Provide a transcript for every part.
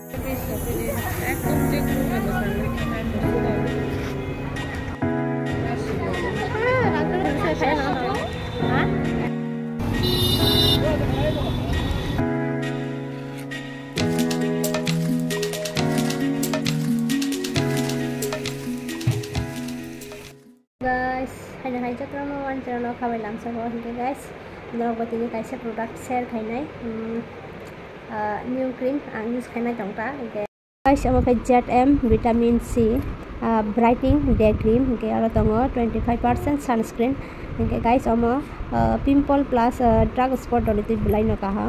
Guys, hai jatra no one channel khabai lam sa ho hinge guys. Ndro bati ni kaisa product share khainai. New cream ang use khainai tongta hinge. Guys, amo pe ZM vitamin C brightening day cream hinge aro tongo 25% sunscreen hinge guys amo pimple plus dark spot doliti bulai no ka ha.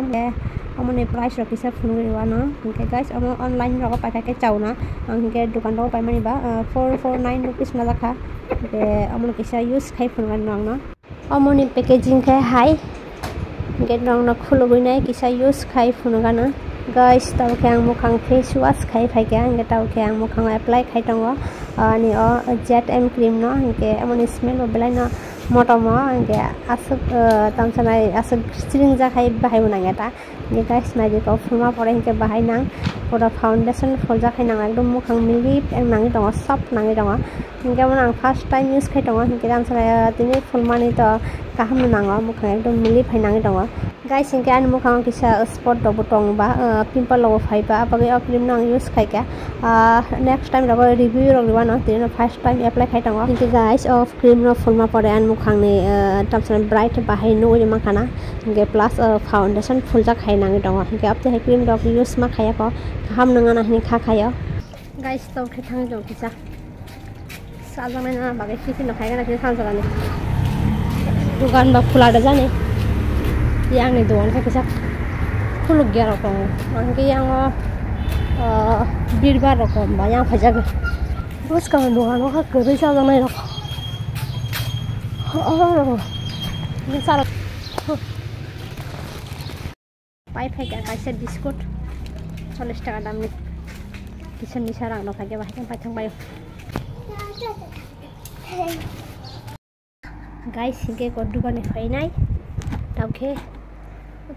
Amone price ro kisa phone ri wana hinge guys amo online ro pa thake chauna hinge dukan ro pa mani ba 449 rupees na lakha de amone kisa use khai phone wan nang no amone packaging khai hai get nang na khulo goi nai kisa use khai phone gana guys taw khang mukhang face wash khai phai ka hinge taw khang mukhang apply khai tongo ani o ZM cream no hinge amone smell belai na motamo hinge asuk tamsanai asuk string ja khai bahai unang eta ni guys na je ko phuma pore hinge bahai nang pura foundation folja khai nang ekdom mukhang milip eng nang tongo soft nang tongo hinge mon first time use khai tongo hinge tamsanai tini fulmani to kaham nang mukhang ekdom milip hai nang tongo guys hinge an mukhang kisa spot do butong ba pimple lo phai ba ba cream nang use khai ka next time ro review ro liwa no tini first time apply khai tongo hinge guys of cream no fulma pore an mukhang ni tamsanai bright bahai no ma kana hinge plus foundation fulja khai nang tongo hinge apte cream do use ma khaya ko ham nang na hin kha khayo guys to khai thang do kisa sajana na bage kisi no khai na kisa sajana ni dukan ba khula da jane yang ni doan ka kisa khuluk gya ro ko angke yang birbar ro ko ba yang phaja ga bos ka doan ka gari sajana ro ni sara pai phai ka kaisa biscuit 40 টাকা দাম নি kitchen নি সারা ন থাকে বাহিন পাই থাং bio guys হিগে কো দোকানে phi নাই তাওকে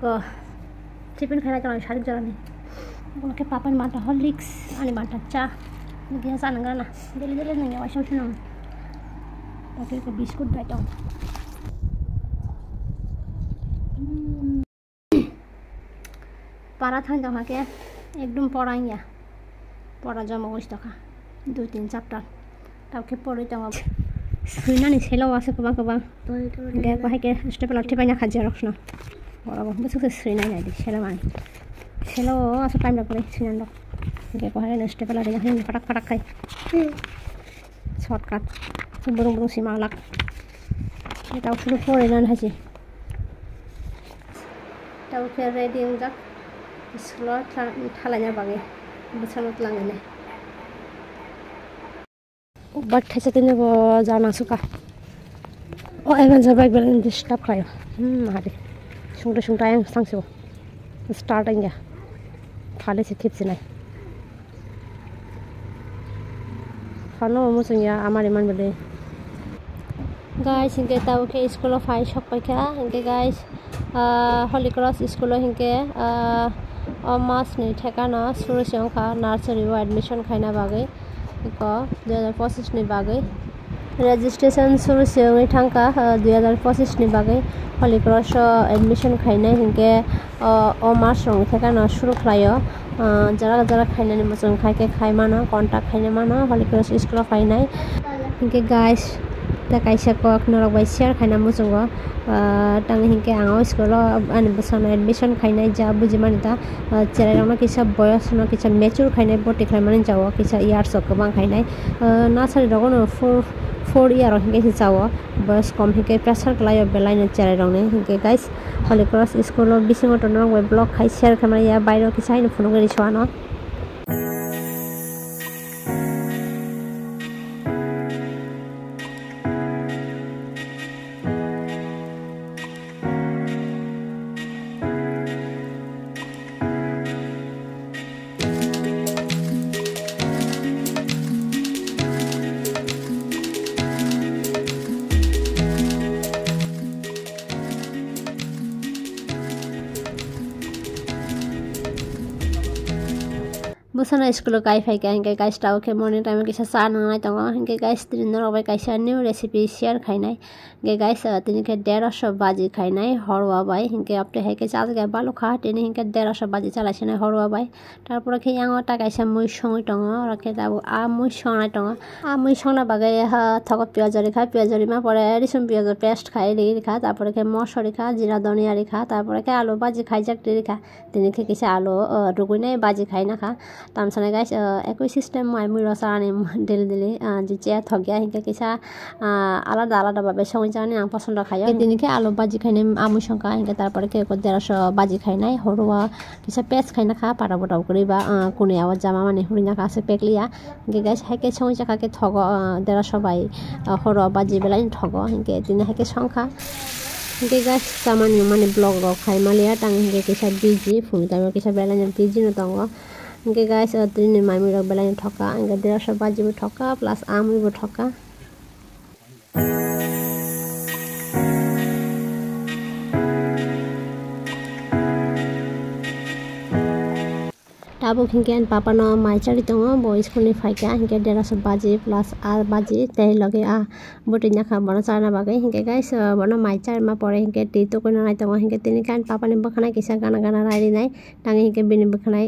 গো tiffin খানা চলা শাড়ি জ্বালানি ওকে পাপান মাটা হরলিক্স আনি মাটা চা গিয়া জানা গানা গেলে গেলে নাই ওয়াশো শুনো তাকে কো বিস্কুট দাইতো পারা থান জামাকে একদম পড়াইয়া পড়া জমা বসে থাকা 2-3 চ্যাপ্টার তাওকে পড়ে যাওয়া সুইনানি ছেলেও আছে কবা কবা গে কহাইকে স্টেপলার ঠিপাই না খাজিয়া রাখছ না বড় বুঝছো সুইনাই নাই দি ছেলে মানে ছেলেও আছে টাইম লাগলে সুইনান দাও গে কহাই না স্টেপলার রে হিন ফটাক ফটাক খাই শর্টকাট বড় বড় সীমা লাগ এটাও শুরু করে না হাসি তাওকে রেডি যা স্কুল থালাইনা বাগে বছৰত লাঙেনে বাট খাইছে তেনে জানা সুকা ও এভেন যাবাই বেলেন ডিস্টার্ব খায় মারে সুংটা আং সাংসো স্টার্ট আইয়া ফালে সে খেপছে নাই ফানো মুসিয়া আমার ইমান বলে গাইস ইনকে তাওকে স্কুল ফাই শক পাইখা ইনকে গাইস হলি ক্রস স্কুল হিনকে मास नि ठेकाना सुरसे ओंखा नर्सरी वो एडमिशन खाइना बागै को 2025 नि बागै रेजिस्ट्रेशन सुरसे ओंगे थांका 2025 नि बागै हली क्रस एडमिशन खाइना हिंके मास रंग ठेकाना शुरू खायो जरा खाइनानि मोजों खाइके खाइमाना कन्टाक्ट खाइना माना हली क्रस स्कुल फाइनाय हिंके गाइस ता काइसा को नरक बाय शेयर खाइना मोजों tang hingke ang school ani bosana admission khainai ja buji mani ta cherai rama kisa boyos no kisa mature khainai boti khaimani jawo kisa years ok bang khainai nasari rogono 4 year hingke jawo boyos kom hingke pressure klayo belai no cherai rong ne hingke guys holy cross school bisingo to no vlog khai share khamai ya bairo kisa ino phone gari swana Busana school kai fai kai hinge guys tau ke morning time kisa sa nangai tongo hinge guys tini robai kaisa new recipe share khainai hinge guys tini ke 150 baji khainai horwa bai hinge apte hai ke cha ga balu kha tini hinge 150 baji chalaisina horwa bai tarpore ke yang ta kaisa mui songi tongo rakhe ta a mui songai tongo a mui songna bagai ha thoko piyajori ma pore rison piyajor paste khai ri kha tarpore ke mosori kha jira dhoniya ri kha tarpore ke alu baji khai jak ri kha tini ke kisa alu rugunai baji khaina kha tamsane guys ekoi system mai mui rosarani dili ji che thogya hinke kisa alada babe songi jani ang posondo khaya tini ke alu baji khaine amu songka hinke tarpore ke 150 baji khainai horwa kisa pes khaina kha para botau kori ba kuni awa jama mane hurina ka se pekliya hinke guys hake songi jaka ke thogo 150 bai horwa baji belai thogo hinke tini hake songkha hinke guys samani mane vlog ro khai malia tang hinke kisa busy phone time kisa belai busy no tongo hinge guys tini mami rok belai thoka hinge 150 baji bo thoka plus amui bo thoka tabo hinge an papa no mai chari tongo bo school ni faika hinge 150 baji plus a baji tei loge a botinya kha bono chana bagai hinge guys bono mai char ma pore hinge ti to kono nai tongo hinge tini kan papa ni bakhana kisa gana rairi nai tangi hinge bini bakhana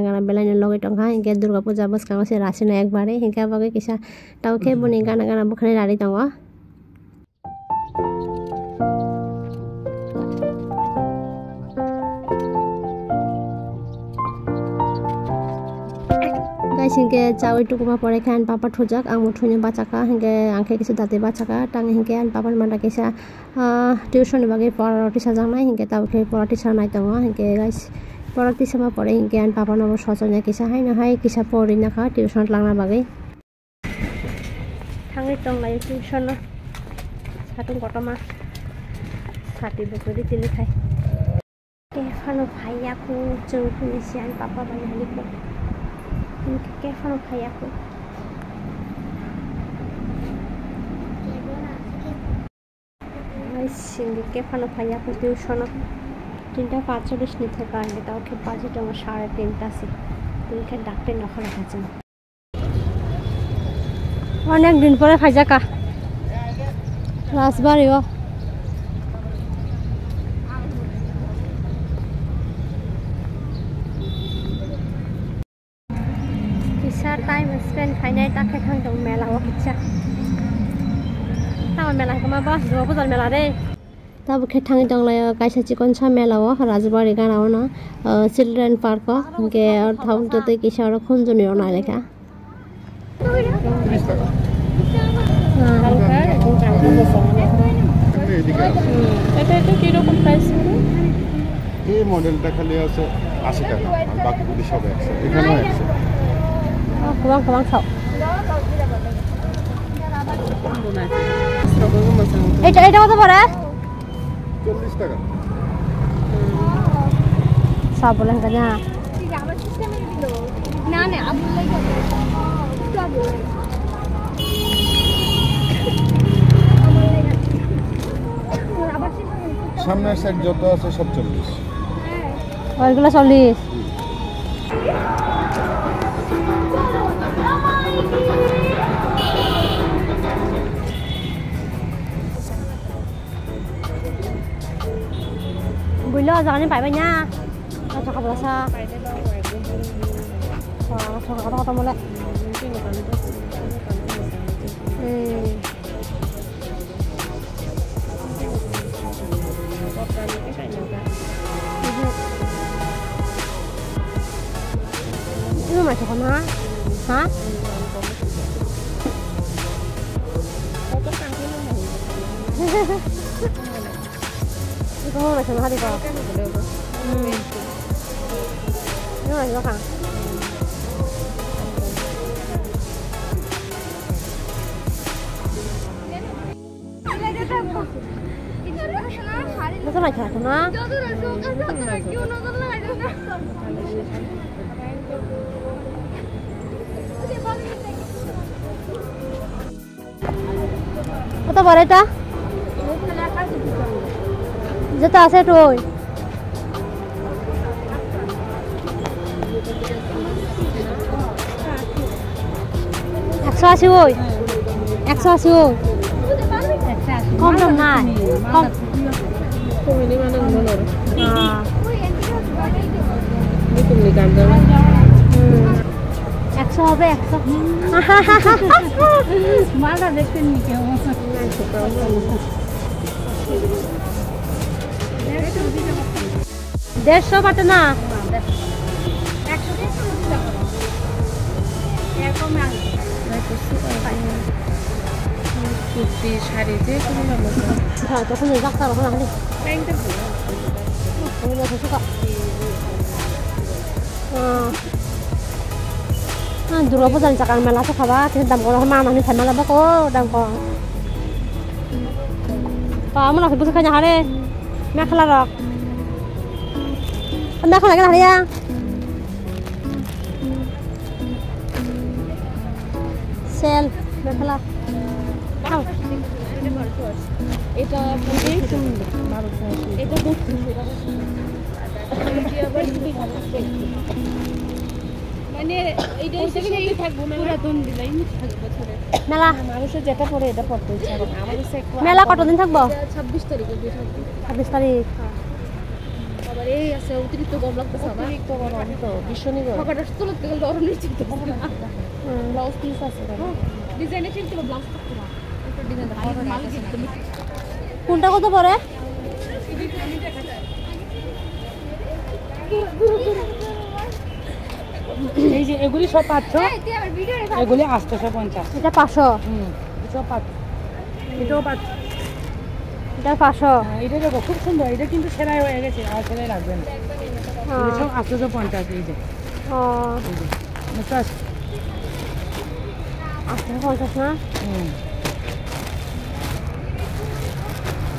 gana belai ni loge tonga hinge durga puja baskang se rasina ekbare hinge bagai kisa tau ke boni gana bakhana rari tongo guys hinge chawi tukuma pore kan papa thojak ang muthunya bachaka hinge angke kisu date bachaka tang hinge an papa manda kisa tuition bage porati sajang nai hinge tau ke porati sanai tongo hinge guys porati sama pore hinge an papa no sojonya kisa hai na hai kisa pori na kha tuition langna bage thangi tong lai tuition no satung kotoma sati botori tili khai ke phano phaiya ku chou ku sian papa bani hali ko ke phano phaiya ku singe ke phano phaiya ku tuition tinta 45 ni thaka ande tao ke baje tong 3.5 ta se tin ke dakte nokhana khachen onek din pore khaja ka rasbari o time spend khainai ta khe thang dong mela wa kicha ta mela kama ba do ko mela re ta bu khe thang dong la kaisa chikon sa mela wa rajbari gana ona children park ke thang to te kisa ro khunjuni ona lekha এটা কি রকম price এই মডেলটা খালি আছে 80 টাকা আর বাকিগুলো সব 100 এখানেও 100 Kemang sok. এটা কত পড়ে? 40 টাকা। সব বলেন না। না আবুল লাগে। সামনের সাইড যত আছে সব 40। ওইগুলো 40। Builo jangan phải vậy nha. Cho các bạn xa. Cho các bạn tâm lại. Itu mah cakap mana? Hah? Itu mau macam mana kau? Ini mana kau? Macam macam mana? Kata berita? Jeta আছে তুই 180 ওই 180 ওই কম দাম নাই কম কমিনি মানে মনোর হ্যাঁ তুমি গান দাও 100 হবে 100 মালটা দেখতেন নি কেউ 150 বাটে না কুর্তি শাড়ি যে কোনো হ্যাঁ তখন রাখতে হবে না দুর্গা পূজার চাকার মেলা তো খাবা কিন্তু দাম কম মা মানুষ খাই মেলা বাকো দাম কম আমার নাকি বুঝে খাই না হারে মেখেলা রক মেখেলা কেন হারিয়া সেল মেখেলা এটা এটা মানে এইটা হিসেবে থাকবো পুরাতন ডিজাইন থাকবে বছরে মেলা মানুষের যেটা পরে এটা পড়তে ইচ্ছা করে আমাদের মেলা কতদিন থাকবো 26 তারিখে 26 তারিখ আবার এই আছে অতিরিক্ত গরম লাগতেছে আবার অতিরিক্ত গরম তো ভীষণই গরম পকেটে তুলতে গেলে গরম নিচে তো ব্লাউজ পিস আছে ডিজাইনে চিনতে ব্লাউজ করতে না এটা ডিজাইনটা মাল কিনতে কোনটা কত পড়ে এই যে এগুলি সব 500 এগুলি 850 এটা 500 সব 500 এটাও 500 এটা 500 এটা দেখো খুব সুন্দর এটা কিন্তু সেলাই হয়ে গেছে আর সেলাই লাগবে না এটা সব 850 এই যে বুঝতে পারছো 850 না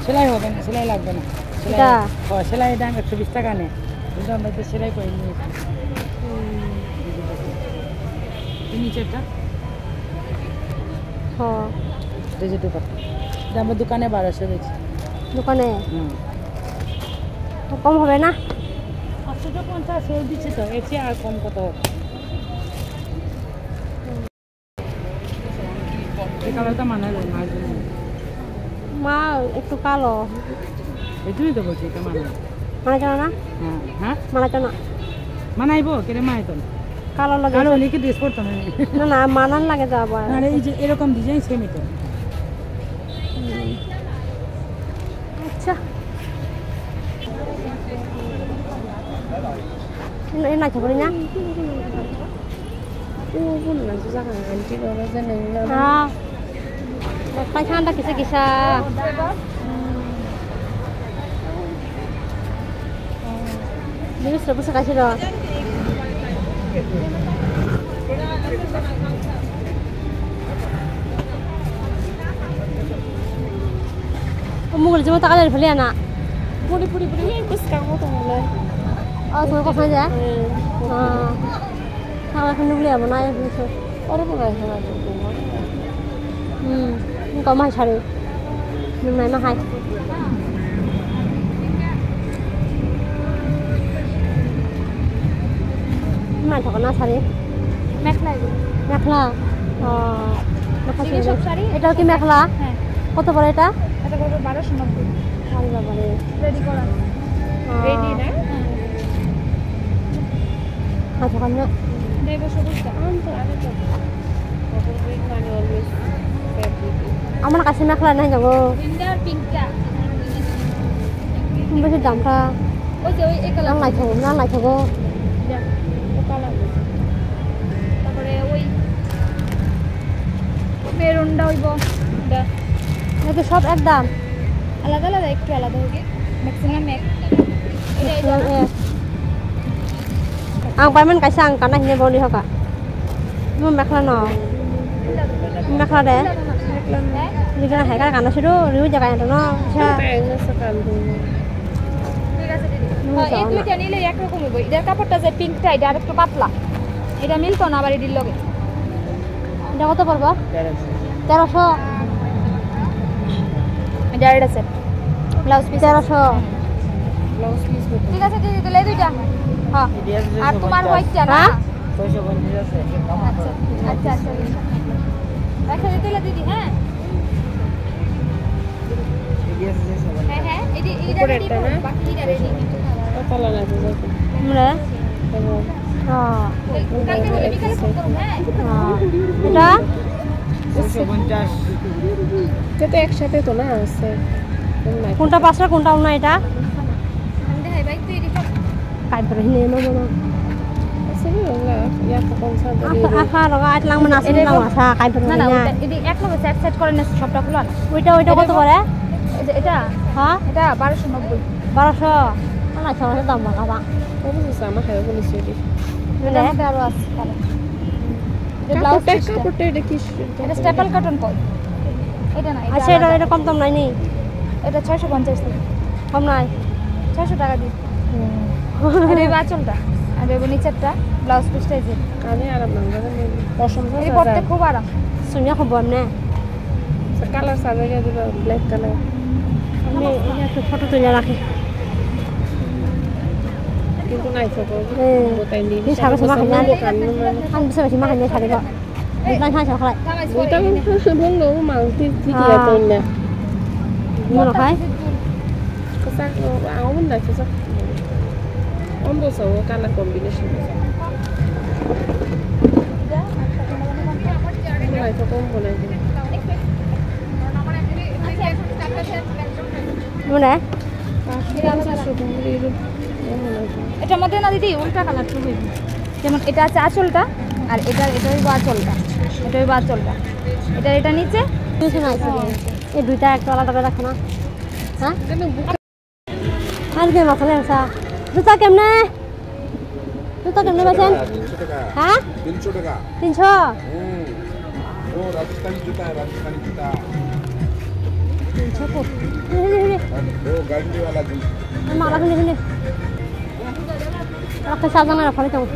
সেলাই হবে না সেলাই লাগবে না এটা সেলাই দাম 120 টাকা নেয় কিন্তু আমরা তো সেলাই করে নিয়েছি নিচেরটা হ্যাঁ এই যে দুপাট্টা এটা আমরা দোকানে 1200 বেচি দোকানে কম হবে না 850 সেল দিচ্ছে তো এর চেয়ে আর কম কত হবে এই কালারটা মানায় না মার জন্য মা একটু কালো এই তুমি তো বলছি এটা মানায় না হ্যাঁ হ্যাঁ মানাতো না মানাইবো কেন মানাইতো না কালো লাগে কালো লিখে ড্রেস করতো না না মানান লাগে তো আবার আরে এই যে এরকম ডিজাইন সেমই তো আচ্ছা এই না খবর না ও কোন না জায়গা আন্টি বাবা জানেন না হ্যাঁ পাইখানটা কিসে কিসা জিনিসটা বুঝে কাছে র মুগল যেমন টাকা দিয়ে ফেলে না পুরি কুছ কামো তো হলো তুমি কোথায় যায় খাওয়া এখন নুগলি যাবো না ওরে মনে হয় না কম হয় ছাড়ে নাই মা হাই নাই থাকো না শাড়ি মেখলা মেখলা এটাও কি মেখলা কত পড়ে এটা এটা কত 1290 আরে বাবা রে রেডি করা রেডি না আচ্ছা কান না দেব সবুজটা আনতে আরে তো কত গ্রিন মানে অলওয়েজ ফেভারিট আমার কাছে মেখলা নাই যাবো ইন্ডার পিঙ্কটা বেশি দামটা ওই যে ওই এই কালার না লাই থাকো ও কালার তারপরে ওই মেরুনটা হইব এটা সব একদম আলাদা আলাদা একটু আলাদা হবে ম্যাক্সিমাম এক ang payment kasi ang kana hindi boli hoka mo mekla no mekla de ni kana hai kana siro riu jaga ento no sa pant সকাল দিন ঠিক আছে দিদি এই দুইটা নিলে এক রকম হবে এটার কাপড়টা যে পিঙ্কটা এটা আর একটু পাতলা এটা মিলতো না আবার এর লগে এটা কত পড়বো 1300 এটা এটা set blouse piece 1300 blouse piece ঠিক আছে দিদি তাহলে এই দুইটা হ্যাঁ আর তোমার হোয়াইটটা না 650 আছে আচ্ছা আচ্ছা তেলা দিদি হ্যাঁ হ্যাঁ এটা রেডি বাকি এটা রেডি তালা লাগে আমরা কালকে বলে বিকালে ফোন করব হ্যাঁ এটা 150 এটা একসাথে তো না আছে কোনটা পাঁচটা কোনটা না এটা দেখাই ভাই তুই এটা কাই বলে নিয়ে নেব না আছে না ইয়া তো কোন সাদ আফা রগা আটলাং মানে আছে না আসা কাই বলে না না না এটা এক লগে সেট করে না সবটা খুলো না ওইটা কত করে এটা হ্যাঁ এটা 1290 1200 না সরো দাম বাবা ও বুঝছ আমার খাবে বলেছি এটা এটা আরো আছে তাহলে এটা ব্লাউজ কাপড়টা এটা কি এটা স্টেপল কটন কই এটা না আচ্ছা এটা কম দাম নাই নি এটা 650 টাকা কম নাই 600 টাকা দিই এটা বাচলটা আর এই নিচেরটা ব্লাউজ পিসটা এই যে আমি আরাম না পছন্দ এই পড়তে খুব আরাম সুনিয়া খবর না কালার সাজাইয়া দিবা ব্ল্যাক কালার আমি এটা ফটো তুলে রাখি কিন্তু নাই ফটো গোটাই নি ni sabe se makan kan bisa masih makan ya tadi kok bukan hanya coklat bukan belum mau dia punya mau kai kesak awun lah kesak ombo sawo kana combination নাই photo বনাই দিই mana এটার মধ্যে না দিদি উল্টা colour তো হইবে যেমন এটা আছে আঁচলটা আর এটা হইব আঁচলটা এটা হইব আঁচলটা এটা নিচে কিছু নাই এই দুইটা একটা আলাদা করে রাখো না হ্যাঁ আর কে মাথালে আসা জুতা কেমনে বেচেন হ্যাঁ 300 টাকা 300 ও রাজস্থানী জুতা 300 वो गारंटी वाला जूता माला सुन रखे साजना रखा लेता हूँ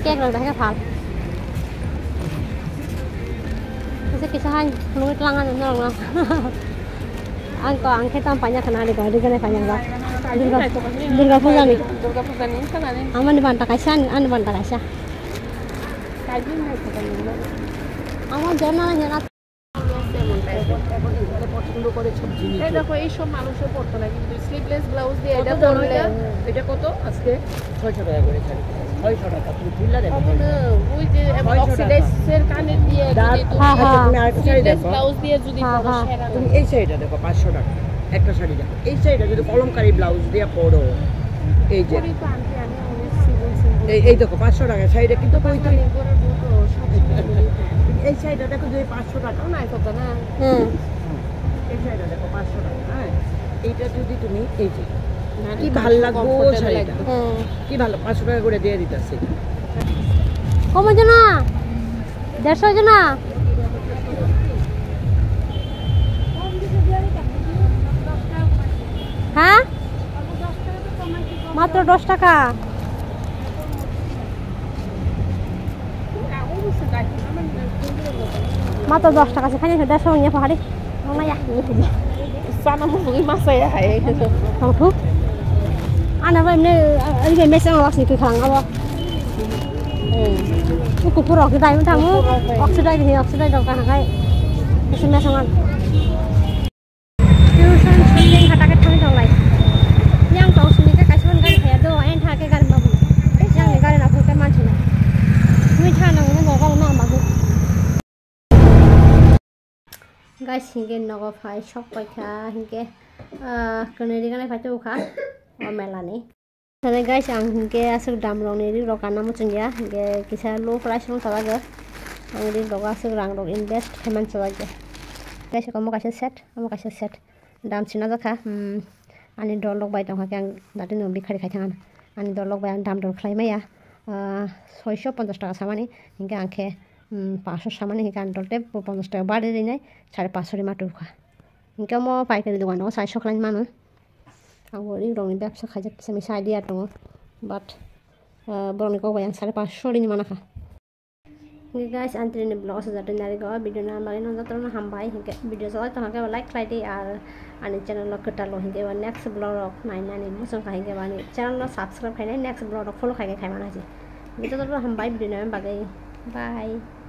क्या लगता है क्या फाल ऐसे किसा है लोग इतलांgan ना लोग ना angke tam banyak kena di bawah dengan banyak lah durga puja nih aman di bantak Aisyah an di bantak Aisyah আমার জানা জানা পছন্দ করে সব জিনিস এই দেখো এই সব মানুষের পড়তো না কিন্তু স্লিভলেস ব্লাউজ দিয়ে এটা পরলে এটা কত আজকে 600 টাকা করে ছাড়ি 600 টাকা তুমি খুললা দেখো ওই যে অক্সিডাইজের কানে দিয়ে যদি তুমি আরেকটা শাড়ি দেখো ব্লাউজ দিয়ে যদি পরো সেরা তুমি এই শাড়িটা দেখো 500 টাকা একটা শাড়ি দেখো এই শাড়িটা যদি কলমকারী ব্লাউজ দিয়ে পরো এই যে এই দেখো 500 টাকা শাড়িটা কিন্তু কই তো এই শাড়িটা দেখো যে 500 টাকা নাই কত না এই শাড়িটা দেখো 500 টাকা হ্যাঁ এইটা যদি তুমি এই যে কি ভালো লাগবে শাড়িটা কি ভালো 500 টাকা করে দিয়ে দিতেছি কমে জানা 150 জানা হ্যাঁ মাত্র 10 টাকা মাত্র 10 টাকা সেখানে 150 নিয়ে পাহাড়ি মামা ya sana mo ngi masaya hai không thuốc anh nói em này cái mấy sáng bác sĩ cứ khẳng không kokborok cái tay mới thằng oxide thì oxide đâu cả cái xem mấy sáng ăn tuition sendiri kata thang dong lai yang kau sini cái son kan kayak do en tha cái kan babu yang ni kan aku kan macam ni mui tha nang nang kau nak babu guys hinge nogo phai shop paikha hinge kaneri kan phai tu kha o melani tane guys ang hinge asuk dam rong ni ro kana mu chungya hinge kisa low price rong salaga ang ri ro asuk rang ro invest heman salaga guys kamu kasih set dam china jakha ani dor lok bai tong ha kang dati no bikhari khai thangan ani dor lok bai dam dor khlai maya 650 টাকা samani hinge angke 500 samani hinge an dolte 50 টাকা bade ri nai 550 ma tuka hinge mo paikari dogan no 400 khlain manu angori rong ব্যবসা খাইজা কিছু আমি সাইডিয়া দङ but বরং কো yang 550 ri mana kha hinge guys antri blog sajate nari go video na mari no jatro na hambai hinge video salai to hake like klaide ar ani channel lo ketalo hinge wa next blog rok nai nani musong ka hinge bani channel lo subscribe khainai next blog rok follow khai khai mana ji Kita terus hambai di dalam bagai. Bye.